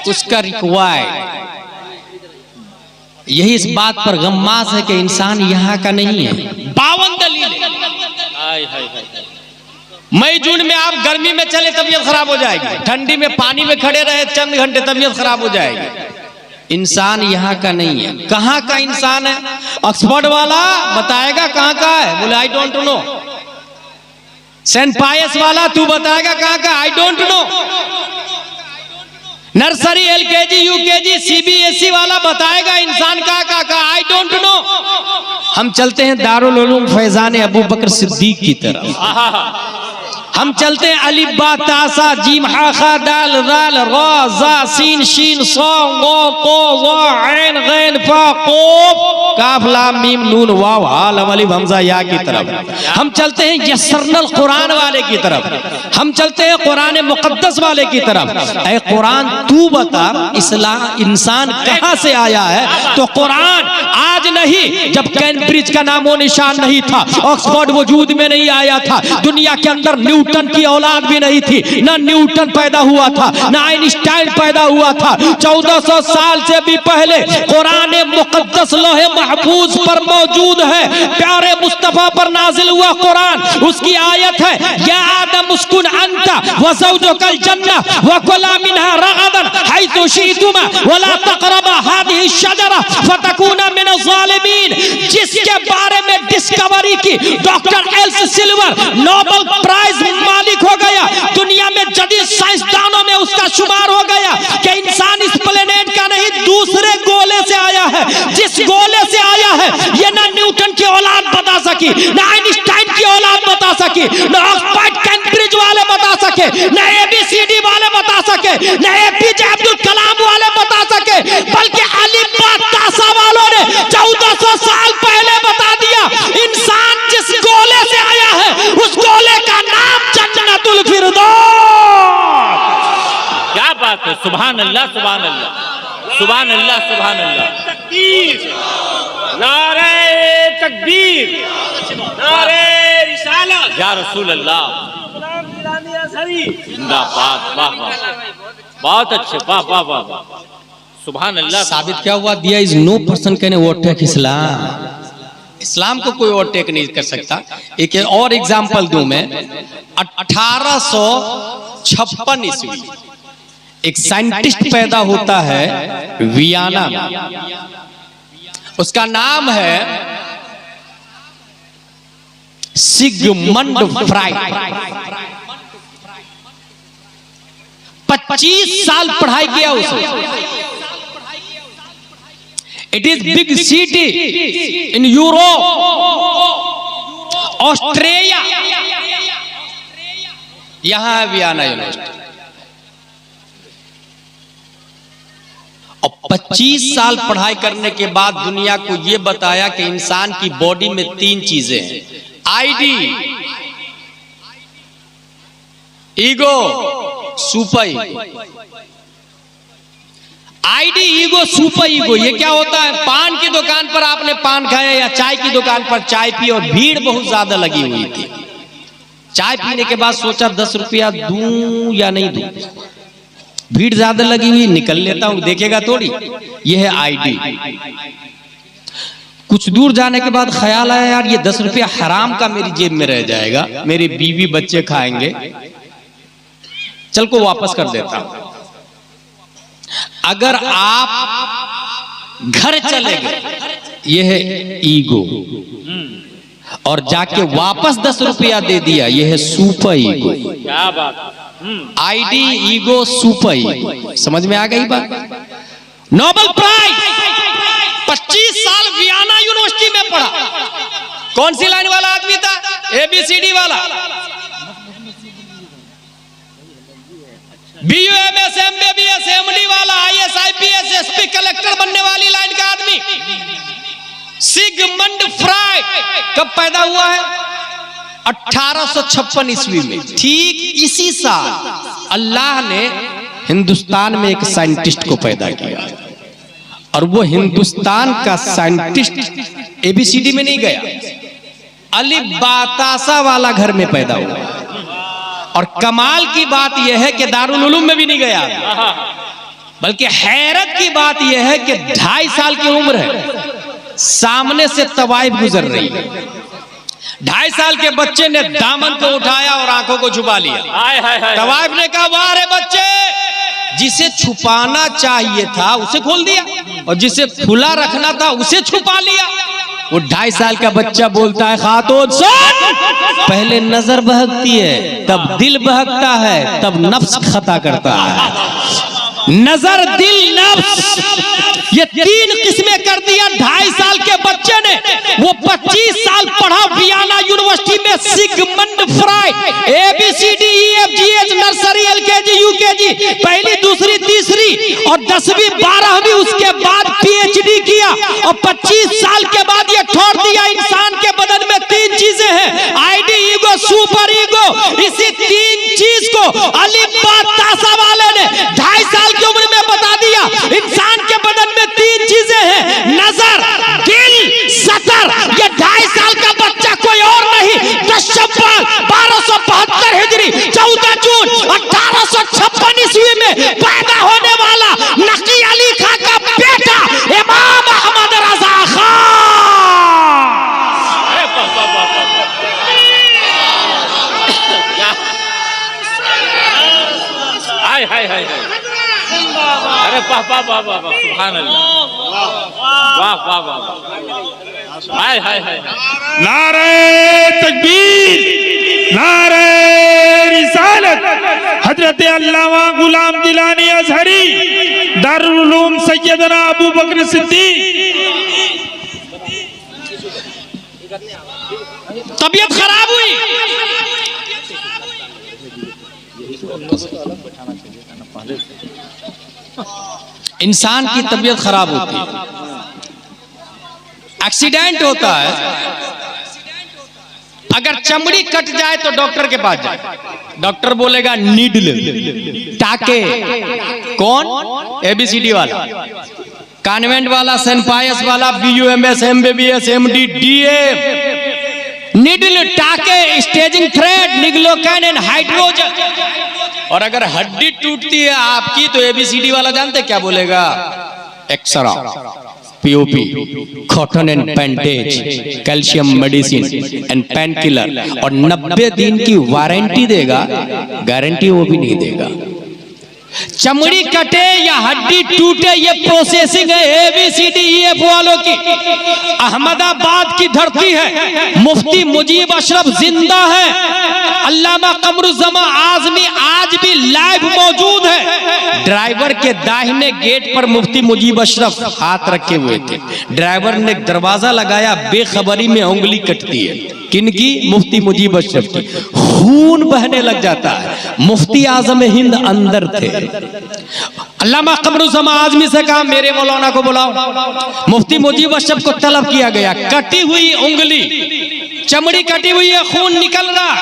उसका रिक्वायर्ड यही इस बात पर गम्मास है कि इंसान यहाँ का नहीं है। 52 दलील मई जून में आप गर्मी में चले तबीयत खराब हो जाएगी, ठंडी में पानी में खड़े रहे चंद घंटे तबीयत खराब हो जाएगी। इंसान यहाँ का नहीं है। कहाँ का इंसान है? ऑक्सफोर्ड वाला बताएगा कहाँ का है, बोले आई डोंट नो। सेंट पायस वाला तू बताएगा कहाँ का, I don't know. Nursery LKG UKG CBSE वाला बताएगा इंसान कहाँ का, आई डोंट नो। हम चलते हैं दारुल उलूम फैजान अबू बकर सिद्दीक की तरफ। हम चलते हैं अलिफ बा तासा जीम हा खा दाल दाल रा जा सीन शीन सो गो को वा ऐन गैन फा कोफ काफ लाम मीम नून वाव हा लम अलिफ हमजा या की तरफ। हम चलते हैं यस्सरनल कुरान वाले की तरफ। हम चलते हैं कुरान मुकद्दस वाले की तरफ। ऐ कुरान तू बता इस्लाम इंसान कहाँ से आया है? तो कुरान आज नहीं, जब कैम्ब्रिज का नामो निशान नहीं था, ऑक्सफोर्ड वजूद में नहीं आया था, दुनिया के अंदर न्यूटन की औलाद भी नहीं थी, ना न्यूटन पैदा हुआ था, ना आइंस्टाइन पैदा हुआ था। 1400 साल से भी पहले कुरान मुकद्दस लोहे महफूज पर मौजूद है। प्यारे मुस्तफा पर नाजिल हुआ कुरान, उसकी आयत है या आदम उस्कुन अंता व ज़ौजुकल जन्नह व कुला मिनहा रगदन हैसु शि'तुमा व ला तक़रबा हादिहि शजरा फतकूना मिन ज़ालिमीन। जिसके बारे में डिस्कवरी की डॉक्टर एल्स सिल्वर नोबेल प्राइज मालिक हो गया, दुनिया में जदीद साइंसदानों में उसका शुमार हो गया कि इंसान इस प्लेनेट का नहीं दूसरे गोले से आया है। जिस गोले से आया है ये ना न्यूटन की औलाद बता सकी, ना आइंस्टाइन की औलाद बता सकी, ना ऑक्सफोर्ड कैम्ब्रिज वाले बता सके, ना एबीसीडी वाले बता सके, ना एपीजे अब्दुल कलाम वाले बता सके, बल्कि अलिफ बा तासा वालों ने 1400 साल पहले बता दिया। इंसान जिस गोले से आया है उस गोले का नाम जन्नतुल फिरदौस। क्या बात है, सुभान अल्लाह सुभान अल्लाह सुभान अल्लाह सुभान अल्लाह। तकबीर, नारे तकबीर, नारे रिसालत या रसूल अल्लाह जिंदाबाद। वाह वाह, बहुत अच्छे, वाह वाह वाह, सुभान अल्लाह। साबित क्या हुआ? दिया is no person can overtake Islam. Islam को कोई ओवरटेक नहीं कर सकता। एक और एग्जांपल दूं मैं। 1856 ईस्वी एक साइंटिस्ट पैदा होता है वियना में। उसका नाम है सिगमंड फ्राइड। 25 साल पढ़ाई किया उसने। It is big city in Europe, Australia, यहां है वियना यूनिवर्सिटी। और 25 साल पढ़ाई करने के बाद दुनिया को यह बताया कि इंसान की बॉडी में 3 चीजें हैं। ID, ego, super ego. ID, ego, super ego, ये क्या होता है? पान की दुकान पर आपने पान खाया या चाय की दुकान पर चाय पी और भीड़ बहुत ज्यादा लगी हुई थी। चाय पीने के बाद सोचा 10 रुपया दूं या नहीं दूं, भीड़ ज्यादा लगी हुई, निकल लेता हूं, देखेगा थोड़ी। यह है आईडी। कुछ दूर जाने के बाद ख्याल आया यार ये 10 रुपया हराम का मेरी जेब में रह जाएगा, मेरी बीवी बच्चे खाएंगे, चल को वापस कर देता हूं। अगर आप घर चले गए, यह है ईगो, और जाके वापस 10 रुपया दे दिया, यह है सुपर ईगो। क्या बात। ID, ego, super ego. समझ में आ गई बात? नोबेल प्राइज 25 साल वियना यूनिवर्सिटी में पढ़ा। कौन सी लाइन वाला आदमी था? एबीसीडी वाला। बीयूएमएस एमबीबीएस एमडी वाला, आईएएस आईपीएस एसपी कलेक्टर बनने वाली लाइन का आदमी सिगमंड फ्राइड कब पैदा हुआ है? 1856 ईस्वी में। ठीक इसी साल अल्लाह ने हिंदुस्तान में एक साइंटिस्ट को पैदा किया, और वो हिंदुस्तान का साइंटिस्ट एबीसीडी में नहीं गया, अलिफ बा तासा वाला घर में पैदा हुआ। और कमाल की बात यह है कि दारुल उलूम में भी नहीं गया, बल्कि हैरत की बात यह है कि 2.5 साल की उम्र है, सामने से तवाइफ गुजर रही है। 2.5 साल के बच्चे ने दामन को उठाया और आंखों को छुपा लिया। तवाइफ ने कहा, वाह रे बच्चे, जिसे छुपाना चाहिए था उसे खोल दिया और जिसे खुला रखना था उसे छुपा लिया। वो 2.5 साल का बच्चा बोलता है, खातून सुन, पहले नजर बहकती है, तब दिल बहकता है, तब नफ्स खता करता है। नजर, दिल, नफ्स, ये 3 किस्में कर दिया 2.5 साल के बच्चे ने। वो 25 साल पढ़ा वियना यूनिवर्सिटी में, Sigmund Freud, ABCDEFGH, nursery, LKG, UKG, पहली, दूसरी, तीसरी और 10वीं 12वीं, उसके बाद PhD किया और 25 साल के बाद ये छोड़ दिया। इंसान के बदन में 3 चीजें हैं, आईडी, ईगो, सुपर ईगो। इसी 3 चीज को अलिफ बा तासा वाले ने 2.5 साल की उम्र में बता दिया। इंसान के बदन में 3 चीजें हैं, नजर, दिल, सतर। ये 2.5 साल का बच्चा कोई और नहीं, 10 शव्वाल 1272 हिजरी, 14 जून 1856 ईस्वी में पैदा होने वाला नकी अली खां का बेटा इमाम अहमद रजा खान। हाय अरे वाह वाह वाह वाह, सुभान अल्लाह, वाह वाह वाह, हाय हाय हाय, नारे तकबीर, नारे रिसालत, हजरत अल्लामा गुलाम जिलानी अजहरी, दारुल उलूम सैयदना अबू बकर सिद्दीक। तबीयत खराब हुई, इंसान की तबीयत खराब होती है, एक्सीडेंट होता है, अगर चमड़ी कट जाए तो डॉक्टर के पास जाए, डॉक्टर बोलेगा नीडल, टाके। कौन? ABCD वाला, कॉन्वेंट वाला, सेंट पायस वाला, BUMS, MBBS, MD, DA, needle, टाके, स्टेजिंग थ्रेड, निग्लोकैन एंड हाइड्रोजन। और अगर हड्डी टूटती है आपकी तो ABCD वाला जानते क्या बोलेगा? X ray, POP, cotton and bandage, calcium medicine and pain killer, और 90 दिन की वारंटी देगा, गारंटी वो भी नहीं देगा। चमड़ी कटे या हड्डी टूटे, ये प्रोसेसिंग है ABCDEF वालों की। अहमदाबाद की धरती है, मुफ्ती मुजीब अशरफ जिंदा है, अल्लामा कमरुज़्ज़मा आज़मी आज भी लाइव मौजूद है। ड्राइवर के दाहिने गेट पर मुफ्ती मुजीब अशरफ हाथ रखे हुए थे, ड्राइवर ने दरवाजा लगाया, बेखबरी में उंगली कटती है। किनकी? मुफ्ती मुजीब अशरफ की। खून बहने लग जाता है, मुफ्ती आजम हिंद अंदर थे। अल्लामा कमरुज़्ज़मा आज़मी से कहा, मेरे मौलाना को बुलाओ। मुफ्ती मुजीब अशरफ को तलब किया गया, कटी हुई उंगली, चमड़ी कटी हुई है, खून निकल रहा,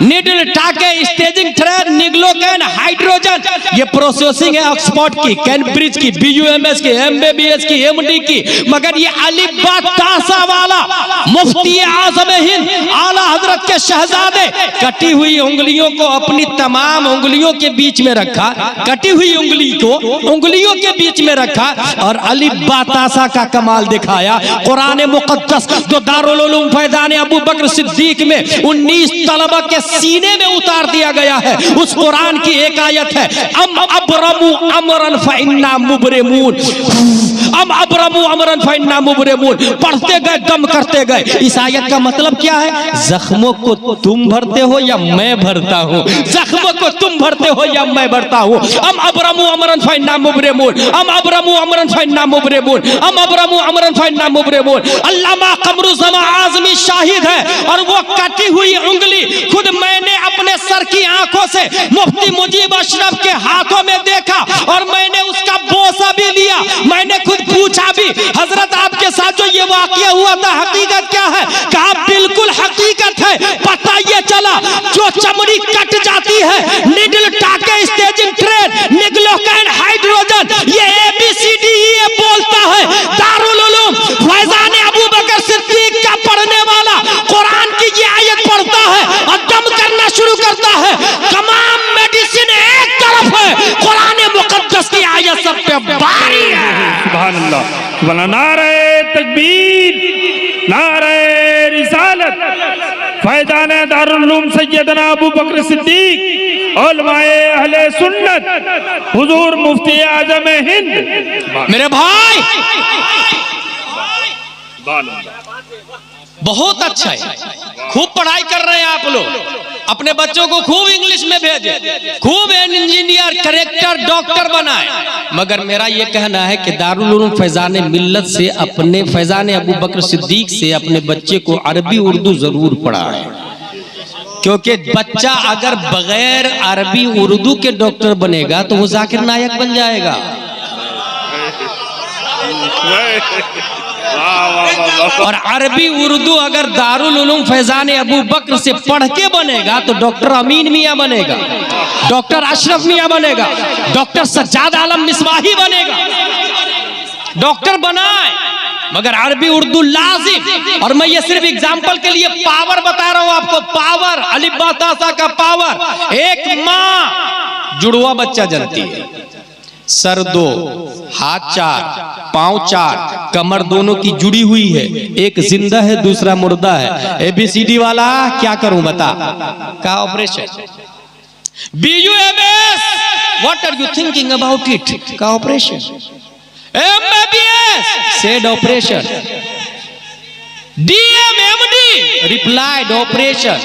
नीडल, टाके, स्टेजिंग थ्रेड, निग्लोकैन, हाइड्रोजन, ये प्रोसेसिंग है ऑक्सफोर्ड की, कैम्ब्रिज की, BUMS की, MBBS की, MD की। मगर ये अलिफ बा तासा वाला मुफ्ती आज़म हिंद आला हजरत के शहजादे, कटी हुई उंगलियों को अपनी तमाम उंगलियों के बीच में रखा, कटी हुई उंगली को उंगलियों के बीच में रखा और अलिफ बा तासा का कमाल दिखाया। कुरान मुक़द्दस जो दारुल उलूम फैज़ान अबू बकर सिद्दीक में 19 तलबा के सीने में उतार दिया गया है, उस कुरान की एक आयत है, अम अबरमु अमरन फइन्ना मुबरमून, अम अबरमु अमरन फइन्ना मुबरमून। पढ़ते गए, दम करते गए। इस आयत का मतलब क्या है? जख्मों को तुम भरते हो या मैं भरता हूँ, जख्मों को तुम भरते हो या मैं भरता हूँ। अम अबरमु अमरन फइन्ना मुबरमून, अम अबरमु अमरन फइन्ना मुबरमून, अम अबरमु अमरन फइन्ना मुबरमून। अल्लामा कमरुज़्ज़मा आज़मी शाहिद है और वो कटी हुई उंगली खुद मैंने अपने सर की आंखों से मुफ्ती मुजीब अशरफ के हाथों में देखा और मैंने उसका बोसा भी लिया। मैंने खुद पूछा भी, हजरत आपके साथ जो ये वाकया हुआ था हकीकत क्या है? कहा बिल्कुल हकीकत है। पता ये चला जो चमड़ी कट जाती है, निडल, टाके, स्टेजिंग थ्रेड, निग्लोकैन, हाइड्रोजन, ये ABCDEF बोलता है। दारुल उलूम फैज़ान अबू बकर सिद्दीक का पढ़ने वाला कुरान की ये आयत पढ़ता है और दम करना शुरू करता है। बोला नारे तकबीर, नारे रिसालत, फैजान दारुल उलूम सैयदना अबू बकर सिद्दीक, उलमाए अहले सुन्नत, हुजूर मुफ्ती आजम हिंद। मेरे भाई बहुत अच्छा है, खूब पढ़ाई कर रहे हैं आप लोग, अपने बच्चों को खूब इंग्लिश में भेजें, खूब इंजीनियर, करेक्टर, डॉक्टर बनाए। मगर मेरा ये कहना है कि दारुल उलूम फैजान मिल्लत से, अपने फैजान अबू बकर सिद्दीक से अपने बच्चे को अरबी उर्दू जरूर पढ़ाएं, क्योंकि बच्चा अगर बगैर अरबी उर्दू के डॉक्टर बनेगा तो वो जाकिर नायक बन जाएगा। और अरबी उर्दू अगर दारुल उलूम फैजान अबू बकर से पढ़ के बनेगा तो डॉक्टर अमीन मियां बनेगा, डॉक्टर अशरफ मियां बनेगा, डॉक्टर सज्जाद आलम मिसबाही बनेगा। डॉक्टर बनाए मगर अरबी उर्दू लाजिम। और मैं ये सिर्फ एग्जाम्पल के लिए पावर बता रहा हूं आपको, पावर, अलिफ बा ता सा का पावर। एक माँ जुड़वा बच्चा जनती है, सर 2, हाथ 4, पांव 4, कमर दोनों की जुड़ी हुई है, एक जिंदा है दूसरा मुर्दा है। ABCD वाला क्या करूं बता, का operation. BUMS, what are you thinking about it, का operation. MBBS, said operation. DMMD, replied operation.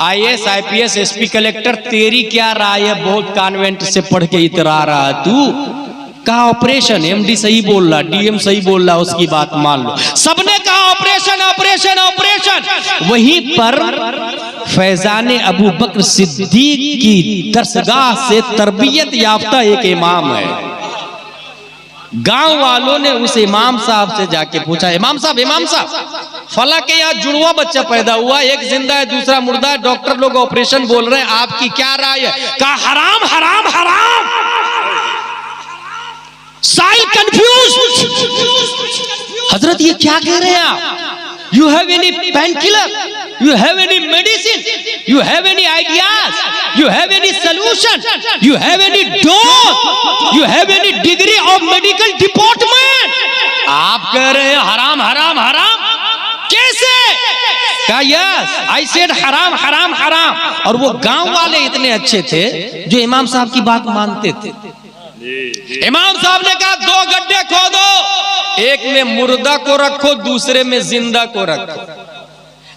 IAS, IPS, SP collector, तेरी क्या राय है, बहुत कॉन्वेंट से पढ़ के इतरा रहा तू, का ऑपरेशन। MD सही बोल रहा, DM सही बोल रहा, उसकी बात मान लो। सबने कहा ऑपरेशन ऑपरेशन ऑपरेशन। वहीं पर फैजान अबू बकर सिद्दीक की दरसगाह से तरबियत याफ्ता एक इमाम है। गांव वालों ने उस इमाम साहब से जाके पूछा, इमाम साहब फला के यहाँ जुड़वा बच्चा पैदा हुआ, एक जिंदा है दूसरा मुर्दा है, डॉक्टर लोग ऑपरेशन बोल रहे हैं, आपकी क्या राय है। कहा हराम हराम हराम। साइल कंफ्यूज, हजरत ये क्या कह रहे हैं आप। You have any painkiller? You have any medicine? You have any ideas? You have any solution? You have any dose? You have any degree of medical department? आप कह रहे हैं हराम हराम हराम, कैसे। कहा यस, आई सेड हराम हराम हराम। और वो गांव वाले इतने अच्छे थे जो इमाम साहब की बात मानते थे। इमाम साहब ने कहा 2 गड्ढे खोदो, एक में मुर्दा को रखो, दूसरे में जिंदा को रखो।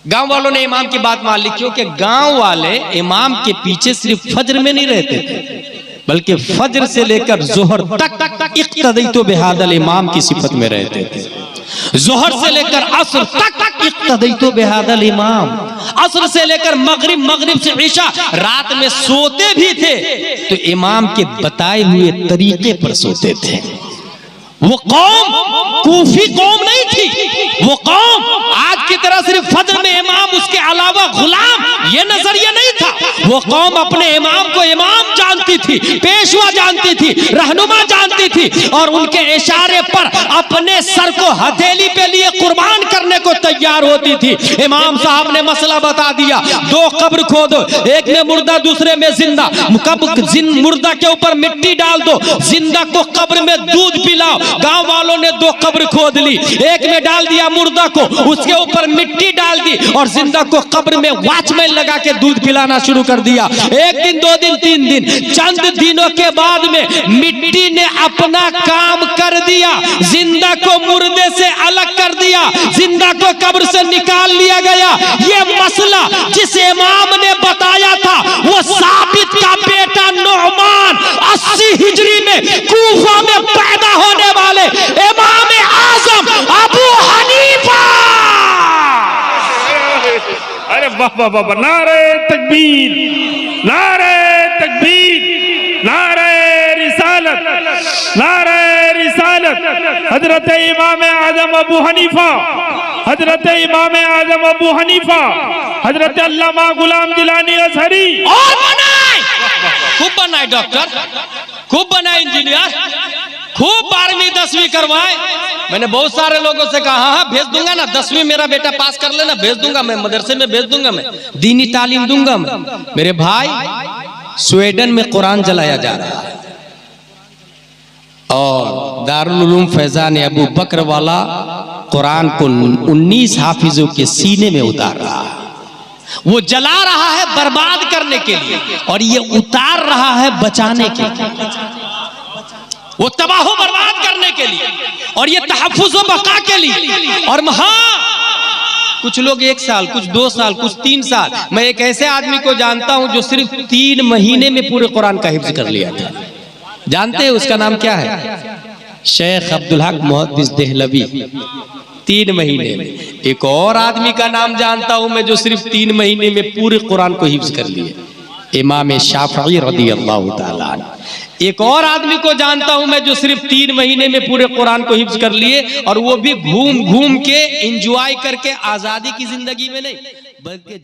गांव वालों ने इमाम की बात मान ली, क्योंकि गांव वाले इमाम के पीछे सिर्फ फज्र में नहीं रहते थे, बल्कि फज्र से लेकर जोहर तक इक्तदईतो बिहादल इमाम की सिफत में रहते थे। जोहर से लेकर असर तक इक्तदईतो बिहादल इमाम, असर से लेकर मगरिब, मगरिब से इशा, रात में सोते भी थे तो इमाम के बताए हुए तरीके पर सोते थे। वो कौम कूफी कौम नहीं थी, वो कौम आज की तरह सिर्फ फज्र में इमाम, उसके अलावा गुलाम, ये नजरिया नहीं था। वो कौम अपने इमाम को इमाम जानती थी, पेशवा जानती थी, रहनुमा जानती थी, और उनके इशारे पर अपने सर को हथेली पे लिए कुर्बान करने को तैयार होती थी। इमाम साहब ने मसला बता दिया, 2 कब्र खोदो, एक में मुर्दा दूसरे में जिंदा। मुर्दा के ऊपर मिट्टी डाल दो, जिंदा को कब्र में दूध पिलाओ। गांव वालों ने 2 कब्र खोद ली, एक में डाल दिया मुर्दा को, उसके ऊपर मिट्टी डाल दी, और जिंदा को कब्र में वॉचमैन लगा के दूध पिलाना शुरू कर दिया। 1 दिन 2 दिन 3 दिन, चंद दिनों के बाद में मिट्टी ने अपना काम कर दिया, जिंदा को मुर्दे से अलग कर दिया, जिंदा को कब्र से निकाल लिया गया। ये मसला जिस इमाम ने बताया था वो साबित का बेटा नुअमान 80 हिजरी में कूफा में पैदा होने वाले इमाम आजम अबू हनीफा। अरे वाह वाह वाह, नारे तकबीर, नारे तकबीर, नारे रिसालत, नारे रिसालत। हजरत इमाम आजम अबू हनीफा, हजरत इमाम आजम अबू हनीफा, हजरत अल्लामा गुलाम जिलानी अजहरी। और बनाए, खूब बनाए डॉक्टर, खूब बनाए इंजीनियर, खूब 12वीं 10वीं करवाए। मैंने बहुत सारे लोगों से कहा हाँ भेज दूंगा ना, 10वीं मेरा बेटा पास कर लेना, भेज दूंगा मैं, मदरसे में भेज दूंगा मैं, दीनी तालीम दूंगा मैं। मेरे भाई, स्वीडन में कुरान जलाया जा रहा है और दारुल उलूम फैजान अबू बकर वाला कुरान को 19 हाफिजों के सीने में उतार रहा है। वो जला रहा है बर्बाद करने के लिए और ये उतार रहा है बचाने के लिए। वो तबाह बर्बाद करने के लिए और ये तहफ्फुज़ व बका के लिए। और हाँ, कुछ लोग 1 साल, कुछ 2 साल, कुछ 3 साल। मैं एक ऐसे आदमी को जानता हूं जो सिर्फ 3 महीने में पूरे कुरान का हिफ्ज कर लिया था। जानते हैं उसका नाम क्या है? शेख अब्दुल हक मुहद्दिस देहलवी। 3 महीने में। एक और आदमी का नाम जानता हूं मैं जो सिर्फ 3 महीने में पूरे कुरान को हिफ्ज कर लिए, इमाम शाफई रज़ियल्लाहु ताला अन्हु। एक और आदमी को जानता हूं मैं जो सिर्फ 3 महीने में पूरे कुरान को हिफ्ज कर लिए, और वो भी घूम घूम के एंजॉय करके, आजादी की जिंदगी में नहीं बल्कि